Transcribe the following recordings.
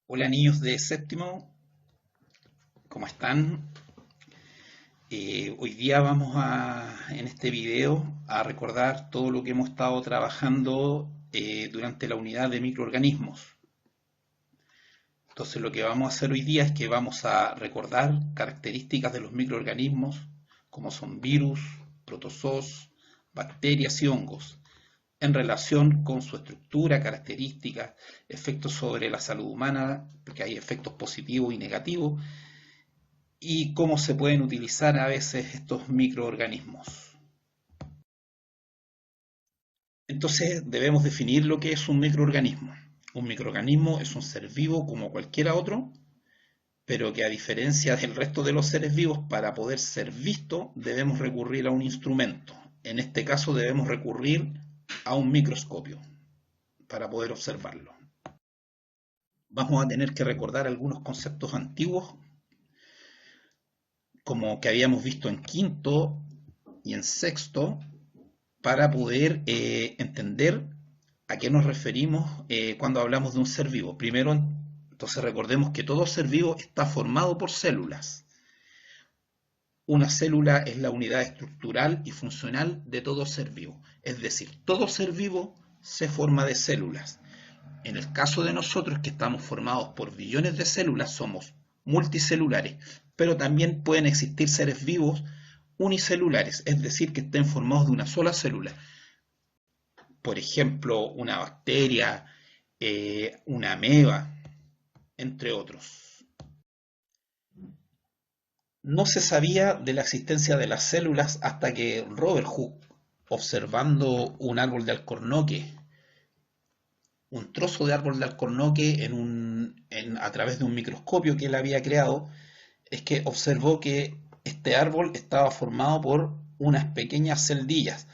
Hola niños de séptimo, ¿cómo están? Hoy día en este video, a recordar todo lo que hemos estado trabajando durante la unidad de microorganismos. Entonces lo que vamos a hacer hoy día es que vamos a recordar características de los microorganismos, como son virus, protozoos, bacterias y hongos, en relación con su estructura, características, efectos sobre la salud humana, porque hay efectos positivos y negativos, y cómo se pueden utilizar a veces estos microorganismos. Entonces debemos definir lo que es un microorganismo. Un microorganismo es un ser vivo como cualquiera otro, pero que a diferencia del resto de los seres vivos, para poder ser visto debemos recurrir a un instrumento. En este caso debemos recurrir a un microscopio para poder observarlo. Vamos a tener que recordar algunos conceptos antiguos, como que habíamos visto en quinto y en sexto, para poder entender a qué nos referimos cuando hablamos de un ser vivo. Primero, entonces recordemos que todo ser vivo está formado por células. Una célula es la unidad estructural y funcional de todo ser vivo. Es decir, todo ser vivo se forma de células. En el caso de nosotros, que estamos formados por billones de células, somos multicelulares, pero también pueden existir seres vivos unicelulares, es decir, que estén formados de una sola célula. Por ejemplo, una bacteria, una ameba, entre otros. No se sabía de la existencia de las células hasta que Robert Hooke, observando un árbol de alcornoque, un trozo de árbol de alcornoque a través de un microscopio que él había creado, es que observó que este árbol estaba formado por unas pequeñas celdillas.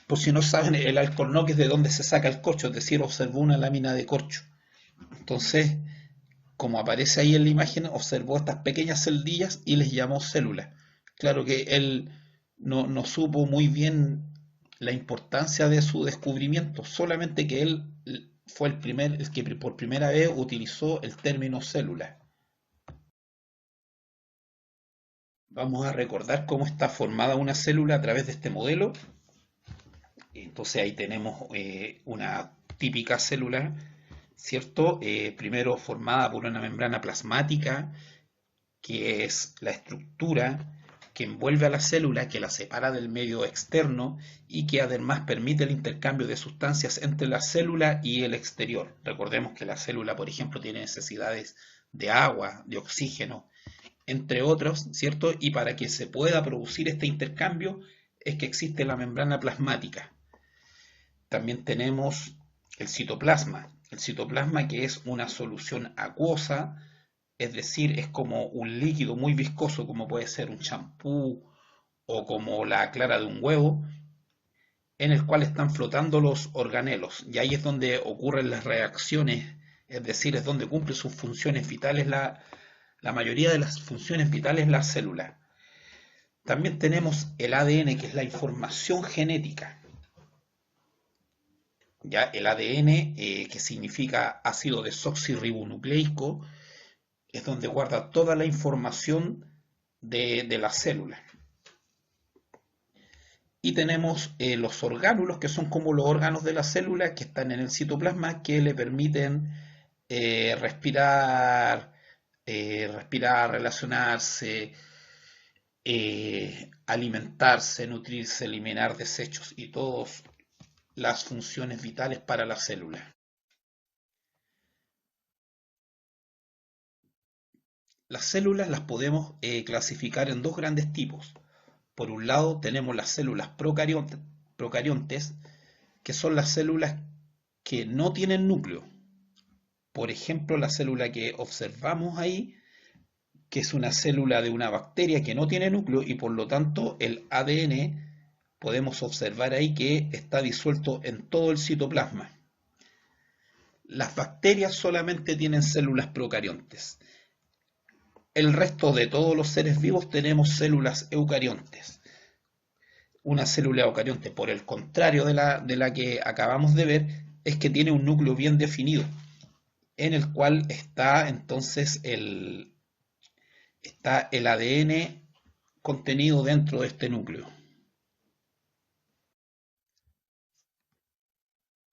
Por si no saben, el alcornoque es de donde se saca el corcho, es decir, observó una lámina de corcho. Entonces, como aparece ahí en la imagen, observó estas pequeñas celdillas y les llamó células. Claro que él no supo muy bien la importancia de su descubrimiento, solamente que él fue el que por primera vez utilizó el término célula. Vamos a recordar cómo está formada una célula a través de este modelo. Entonces ahí tenemos una típica célula, ¿cierto? Primero formada por una membrana plasmática, que es la estructura que envuelve a la célula, que la separa del medio externo y que además permite el intercambio de sustancias entre la célula y el exterior. Recordemos que la célula, por ejemplo, tiene necesidades de agua, de oxígeno, entre otros, ¿cierto? Y para que se pueda producir este intercambio es que existe la membrana plasmática. También tenemos el citoplasma que es una solución acuosa, es decir, es como un líquido muy viscoso como puede ser un champú o como la clara de un huevo, en el cual están flotando los organelos, y ahí es donde ocurren las reacciones, es decir, es donde cumple sus funciones vitales la mayoría de las funciones vitales la célula. También tenemos el ADN, que es la información genética. Ya el ADN, que significa ácido desoxirribonucleico, es donde guarda toda la información de la célula. Y tenemos los orgánulos, que son como los órganos de la célula, que están en el citoplasma, que le permiten respirar, relacionarse, alimentarse, nutrirse, eliminar desechos y todas las funciones vitales para la célula. Las células las podemos clasificar en dos grandes tipos. Por un lado tenemos las células procariontes, que son las células que no tienen núcleo. Por ejemplo, la célula que observamos ahí, que es una célula de una bacteria que no tiene núcleo y por lo tanto el ADN podemos observar ahí que está disuelto en todo el citoplasma. Las bacterias solamente tienen células procariontes. El resto de todos los seres vivos tenemos células eucariontes. Una célula eucarionte, por el contrario de la que acabamos de ver, es que tiene un núcleo bien definido. en el cual está entonces está el ADN contenido dentro de este núcleo.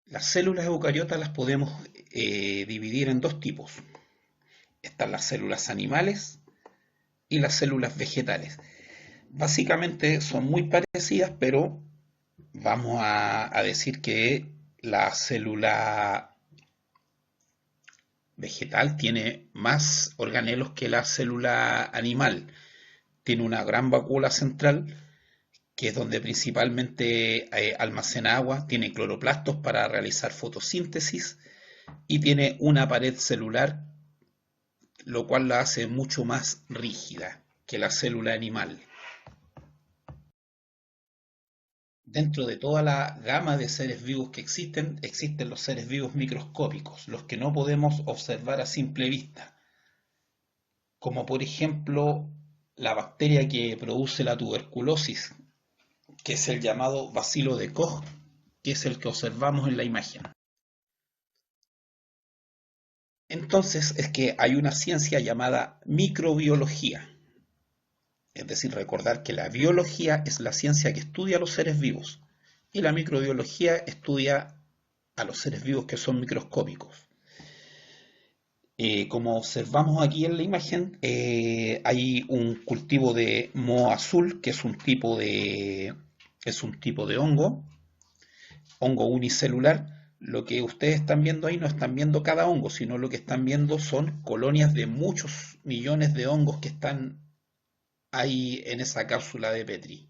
Las células eucariotas las podemos dividir en dos tipos. Están las células animales y las células vegetales. Básicamente son muy parecidas, pero vamos a decir que la célula vegetal tiene más organelos que la célula animal. Tiene una gran vacuola central, que es donde principalmente almacena agua, tiene cloroplastos para realizar fotosíntesis y tiene una pared celular, lo cual la hace mucho más rígida que la célula animal. Dentro de toda la gama de seres vivos que existen los seres vivos microscópicos, los que no podemos observar a simple vista, como por ejemplo la bacteria que produce la tuberculosis, que es el llamado bacilo de Koch, que es el que observamos en la imagen. Entonces es que hay una ciencia llamada microbiología. Es decir, recordar que la biología es la ciencia que estudia a los seres vivos y la microbiología estudia a los seres vivos que son microscópicos. Como observamos aquí en la imagen, hay un cultivo de moho azul, que es un tipo de hongo unicelular. Lo que ustedes están viendo ahí no están viendo cada hongo, sino lo que están viendo son colonias de muchos millones de hongos que están ahí en esa cápsula de Petri.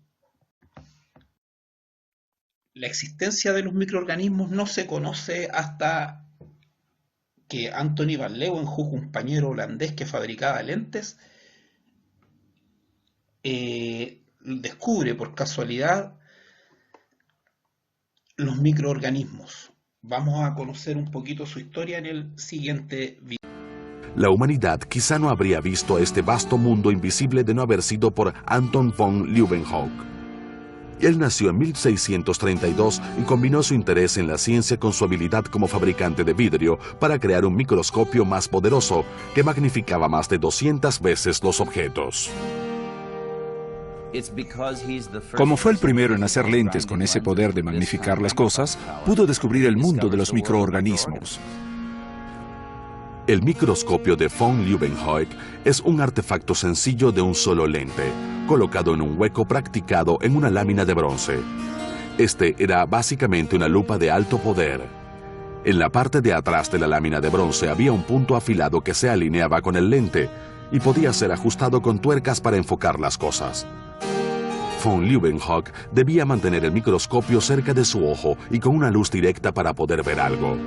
La existencia de los microorganismos no se conoce hasta que Anthony van Leeuwenhoek, un pañero holandés que fabricaba lentes, descubre por casualidad los microorganismos. Vamos a conocer un poquito su historia en el siguiente video. La humanidad quizá no habría visto este vasto mundo invisible de no haber sido por Anton von Leeuwenhoek. Él nació en 1632 y combinó su interés en la ciencia con su habilidad como fabricante de vidrio para crear un microscopio más poderoso que magnificaba más de 200 veces los objetos. Como fue el primero en hacer lentes con ese poder de magnificar las cosas, pudo descubrir el mundo de los microorganismos. El microscopio de von Leeuwenhoek es un artefacto sencillo de un solo lente, colocado en un hueco practicado en una lámina de bronce. Este era básicamente una lupa de alto poder. En la parte de atrás de la lámina de bronce había un punto afilado que se alineaba con el lente y podía ser ajustado con tuercas para enfocar las cosas. Von Leeuwenhoek debía mantener el microscopio cerca de su ojo y con una luz directa para poder ver algo.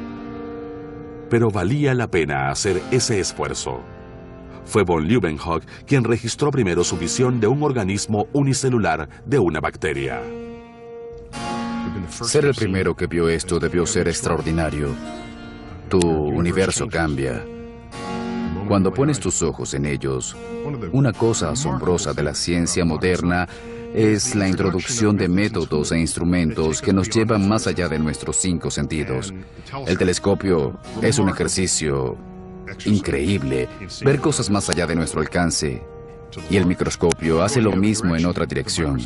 Pero valía la pena hacer ese esfuerzo. Fue von Leeuwenhoek quien registró primero su visión de un organismo unicelular de una bacteria. Ser el primero que vio esto debió ser extraordinario. Tu universo cambia. Cuando pones tus ojos en ellos, una cosa asombrosa de la ciencia moderna es la introducción de métodos e instrumentos que nos llevan más allá de nuestros 5 sentidos. El telescopio es un ejercicio increíble, ver cosas más allá de nuestro alcance, y el microscopio hace lo mismo en otra dirección.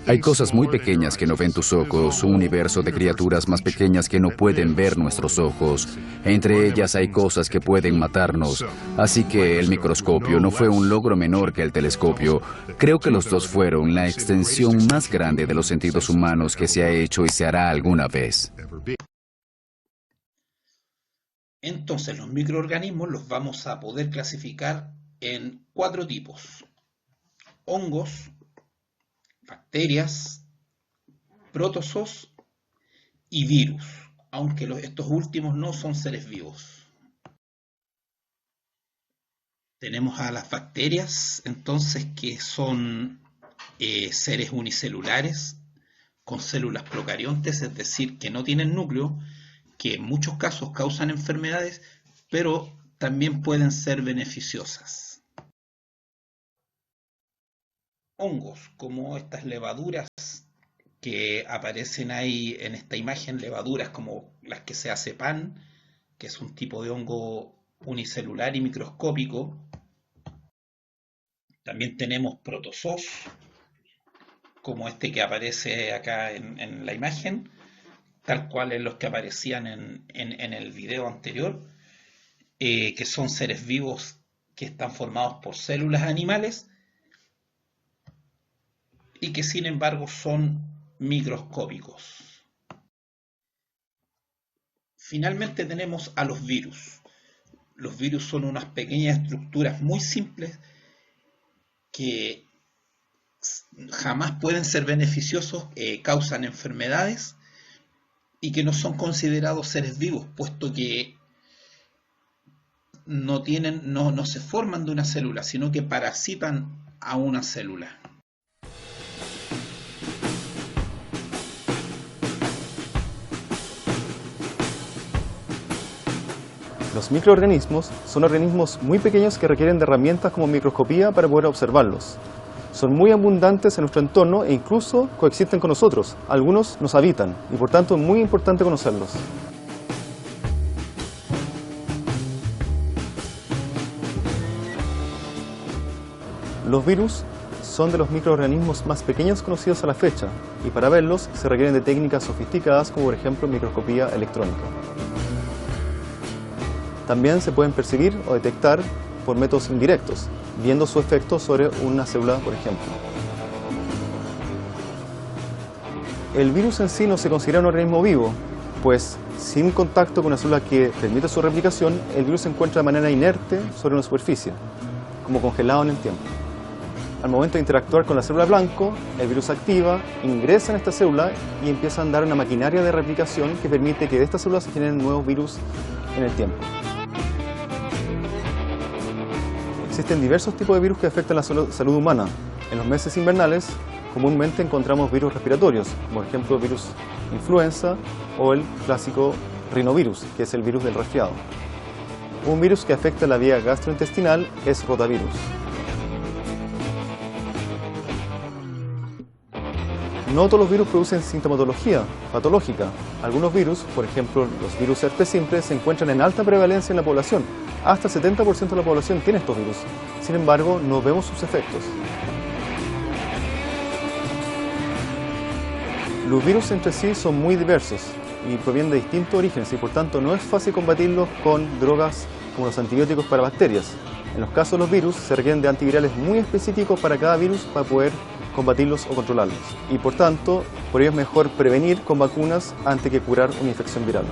Hay cosas muy pequeñas que no ven tus ojos, un universo de criaturas más pequeñas que no pueden ver nuestros ojos. Entre ellas hay cosas que pueden matarnos. Así que el microscopio no fue un logro menor que el telescopio. Creo que los dos fueron la extensión más grande de los sentidos humanos que se ha hecho y se hará alguna vez. Entonces, los microorganismos los vamos a poder clasificar en 4 tipos: hongos, bacterias, protozoos y virus, aunque estos últimos no son seres vivos. Tenemos a las bacterias, entonces, que son seres unicelulares con células procariontes, es decir, que no tienen núcleo, que en muchos casos causan enfermedades, pero también pueden ser beneficiosas. Hongos, como estas levaduras que aparecen ahí en esta imagen, levaduras como las que se hace pan, que es un tipo de hongo unicelular y microscópico. También tenemos protozoos, como este que aparece acá en la imagen, tal cual en los que aparecían en el video anterior, que son seres vivos que están formados por células animales y que sin embargo son microscópicos. Finalmente tenemos a los virus. Los virus son unas pequeñas estructuras muy simples que jamás pueden ser beneficiosos, causan enfermedades y que no son considerados seres vivos, puesto que no se forman de una célula, sino que parasitan a una célula. Los microorganismos son organismos muy pequeños que requieren de herramientas como microscopía para poder observarlos. Son muy abundantes en nuestro entorno e incluso coexisten con nosotros. Algunos nos habitan y por tanto es muy importante conocerlos. Los virus son de los microorganismos más pequeños conocidos a la fecha y para verlos se requieren de técnicas sofisticadas como por ejemplo microscopía electrónica. También se pueden percibir o detectar por métodos indirectos, viendo su efecto sobre una célula, por ejemplo. El virus en sí no se considera un organismo vivo, pues sin contacto con una célula que permita su replicación, el virus se encuentra de manera inerte sobre una superficie, como congelado en el tiempo. Al momento de interactuar con la célula blanco, el virus activa, ingresa en esta célula y empieza a andar una maquinaria de replicación que permite que de esta célula se generen nuevos virus en el tiempo. Existen diversos tipos de virus que afectan la salud humana. En los meses invernales, comúnmente encontramos virus respiratorios, como por ejemplo virus influenza o el clásico rinovirus, que es el virus del resfriado. Un virus que afecta la vía gastrointestinal es rotavirus. No todos los virus producen sintomatología patológica. Algunos virus, por ejemplo los virus herpes simple, se encuentran en alta prevalencia en la población. Hasta el 70% de la población tiene estos virus. Sin embargo, no vemos sus efectos. Los virus entre sí son muy diversos y provienen de distintos orígenes y por tanto no es fácil combatirlos con drogas como los antibióticos para bacterias. En los casos de los virus se requieren de antivirales muy específicos para cada virus para poder combatirlos o controlarlos. Y por tanto, por ello es mejor prevenir con vacunas antes que curar una infección viral.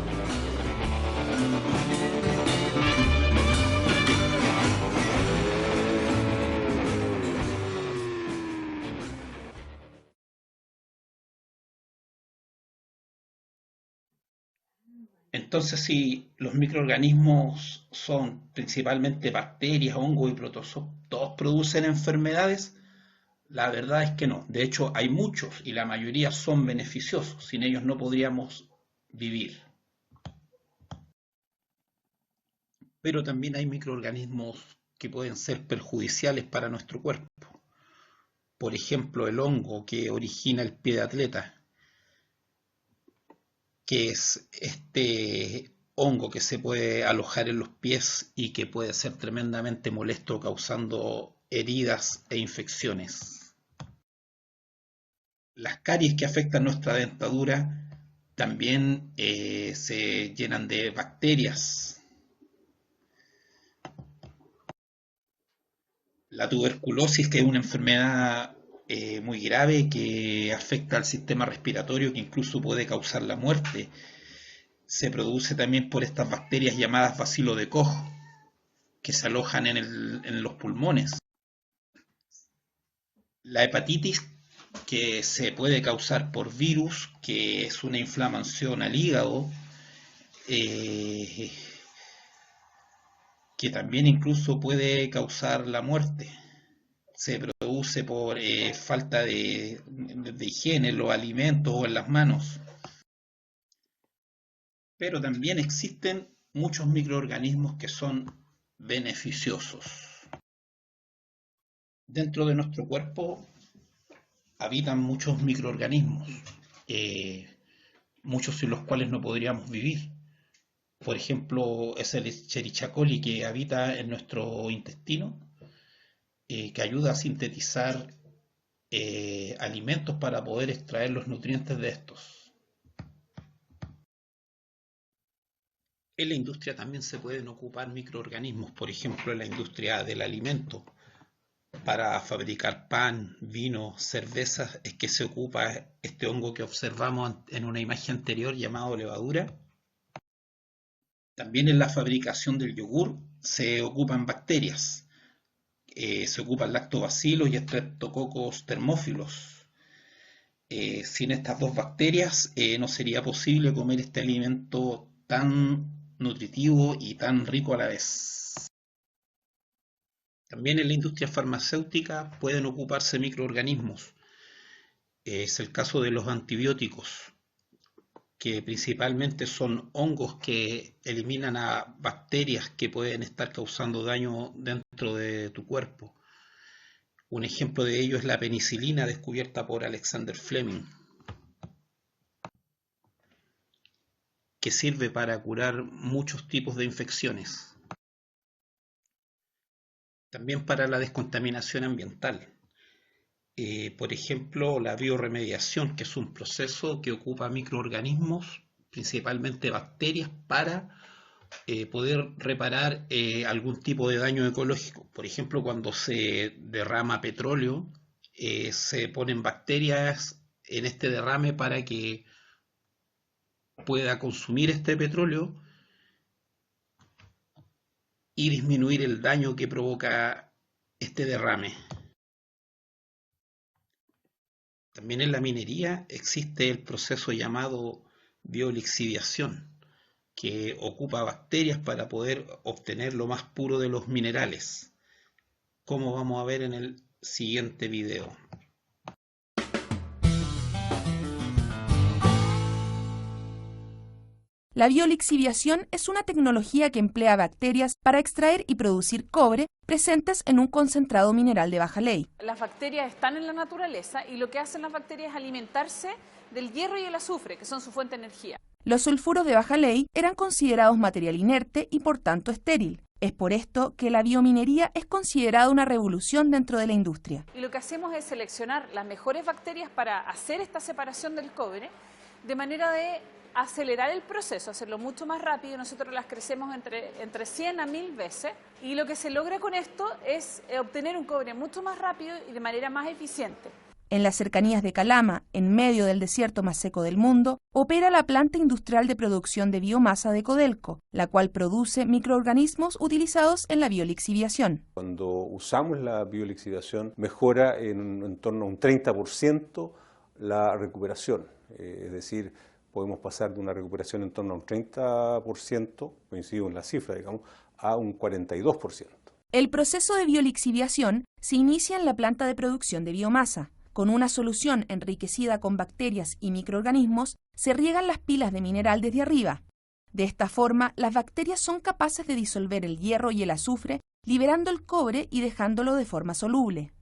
Entonces, si los microorganismos son principalmente bacterias, hongos y protozoos, ¿todos producen enfermedades? La verdad es que no. De hecho, hay muchos y la mayoría son beneficiosos. Sin ellos no podríamos vivir. Pero también hay microorganismos que pueden ser perjudiciales para nuestro cuerpo. Por ejemplo, el hongo que origina el pie de atleta, que es este hongo que se puede alojar en los pies y que puede ser tremendamente molesto, causando heridas e infecciones. Las caries que afectan nuestra dentadura también se llenan de bacterias. La tuberculosis, que es una enfermedad muy grave que afecta al sistema respiratorio, que incluso puede causar la muerte, se produce también por estas bacterias llamadas bacilo de Koch, que se alojan en los pulmones. La hepatitis, que se puede causar por virus, que es una inflamación al hígado, que también incluso puede causar la muerte. Se produce por falta de higiene en los alimentos o en las manos. Pero también existen muchos microorganismos que son beneficiosos. Dentro de nuestro cuerpo habitan muchos microorganismos, muchos sin los cuales no podríamos vivir. Por ejemplo, es el Escherichia coli que habita en nuestro intestino, que ayuda a sintetizar alimentos para poder extraer los nutrientes de estos. En la industria también se pueden ocupar microorganismos, por ejemplo, en la industria del alimento. Para fabricar pan, vino, cervezas, es que se ocupa este hongo que observamos en una imagen anterior llamado levadura. También en la fabricación del yogur se ocupan bacterias. Se ocupan lactobacilos y estreptococos termófilos. Sin estas dos bacterias no sería posible comer este alimento tan nutritivo y tan rico a la vez. También en la industria farmacéutica pueden ocuparse microorganismos. Es el caso de los antibióticos, que principalmente son hongos que eliminan a bacterias que pueden estar causando daño dentro de tu cuerpo. Un ejemplo de ello es la penicilina descubierta por Alexander Fleming, que sirve para curar muchos tipos de infecciones. También para la descontaminación ambiental. Por ejemplo, la bioremediación, que es un proceso que ocupa microorganismos, principalmente bacterias, para poder reparar algún tipo de daño ecológico. Por ejemplo, cuando se derrama petróleo, se ponen bacterias en este derrame para que pueda consumir este petróleo y disminuir el daño que provoca este derrame. También en la minería existe el proceso llamado biolixiviación, que ocupa bacterias para poder obtener lo más puro de los minerales, como vamos a ver en el siguiente video. La biolixiviación es una tecnología que emplea bacterias para extraer y producir cobre presentes en un concentrado mineral de baja ley. Las bacterias están en la naturaleza y lo que hacen las bacterias es alimentarse del hierro y el azufre, que son su fuente de energía. Los sulfuros de baja ley eran considerados material inerte y por tanto estéril. Es por esto que la biominería es considerada una revolución dentro de la industria. Y lo que hacemos es seleccionar las mejores bacterias para hacer esta separación del cobre, de manera de acelerar el proceso, hacerlo mucho más rápido. Nosotros las crecemos entre 100 a 1000 veces y lo que se logra con esto es obtener un cobre mucho más rápido y de manera más eficiente. En las cercanías de Calama, en medio del desierto más seco del mundo, opera la planta industrial de producción de biomasa de Codelco, la cual produce microorganismos utilizados en la biolixiviación. Cuando usamos la biolixiviación mejora en torno a un 30% la recuperación, es decir, podemos pasar de una recuperación en torno a un 30%, coincido en la cifra, digamos, a un 42%. El proceso de biolixiviación se inicia en la planta de producción de biomasa. Con una solución enriquecida con bacterias y microorganismos, se riegan las pilas de mineral desde arriba. De esta forma, las bacterias son capaces de disolver el hierro y el azufre, liberando el cobre y dejándolo de forma soluble.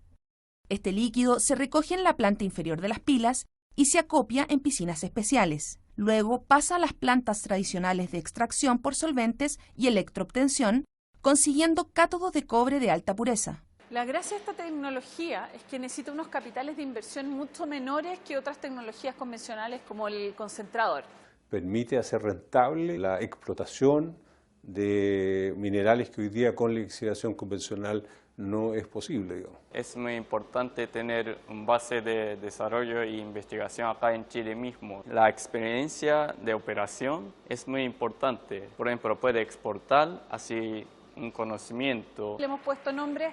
Este líquido se recoge en la planta inferior de las pilas y se acopia en piscinas especiales. Luego pasa a las plantas tradicionales de extracción por solventes y electroobtención, consiguiendo cátodos de cobre de alta pureza. La gracia de esta tecnología es que necesita unos capitales de inversión mucho menores que otras tecnologías convencionales como el concentrador. Permite hacer rentable la explotación de minerales que hoy día con la lixiviación convencional no es posible, digamos. Es muy importante tener un base de desarrollo e investigación acá en Chile mismo. La experiencia de operación es muy importante. Por ejemplo, puede exportar así un conocimiento. Le hemos puesto nombre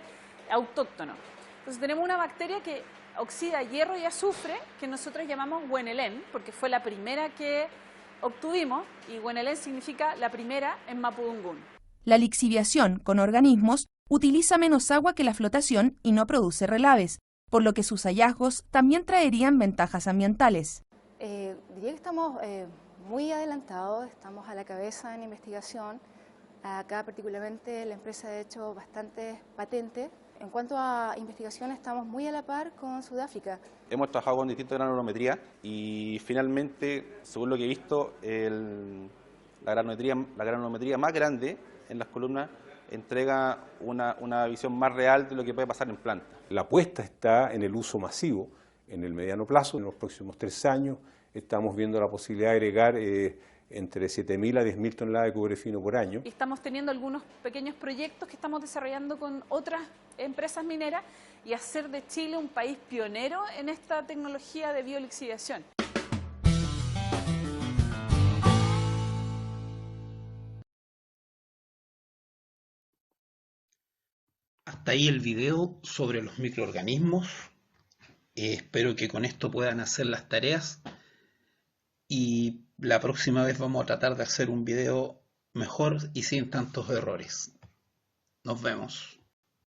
autóctono. Entonces tenemos una bacteria que oxida hierro y azufre que nosotros llamamos Huenelén, porque fue la primera que obtuvimos y Huenelén significa la primera en Mapudungún. La lixiviación con organismos utiliza menos agua que la flotación y no produce relaves, por lo que sus hallazgos también traerían ventajas ambientales. Diría que estamos muy adelantados, estamos a la cabeza en investigación. Acá particularmente la empresa ha hecho bastantes patentes. En cuanto a investigación estamos muy a la par con Sudáfrica. Hemos trabajado con distintas granulometrías y finalmente, según lo que he visto, La granulometría más grande en las columnas entrega una visión más real de lo que puede pasar en planta. La apuesta está en el uso masivo en el mediano plazo. En los próximos 3 años estamos viendo la posibilidad de agregar entre 7.000 a 10.000 toneladas de cobre fino por año. Estamos teniendo algunos pequeños proyectos que estamos desarrollando con otras empresas mineras y hacer de Chile un país pionero en esta tecnología de biolixiviación. Hasta ahí el video sobre los microorganismos. Espero que con esto puedan hacer las tareas y la próxima vez vamos a tratar de hacer un video mejor y sin tantos errores. Nos vemos.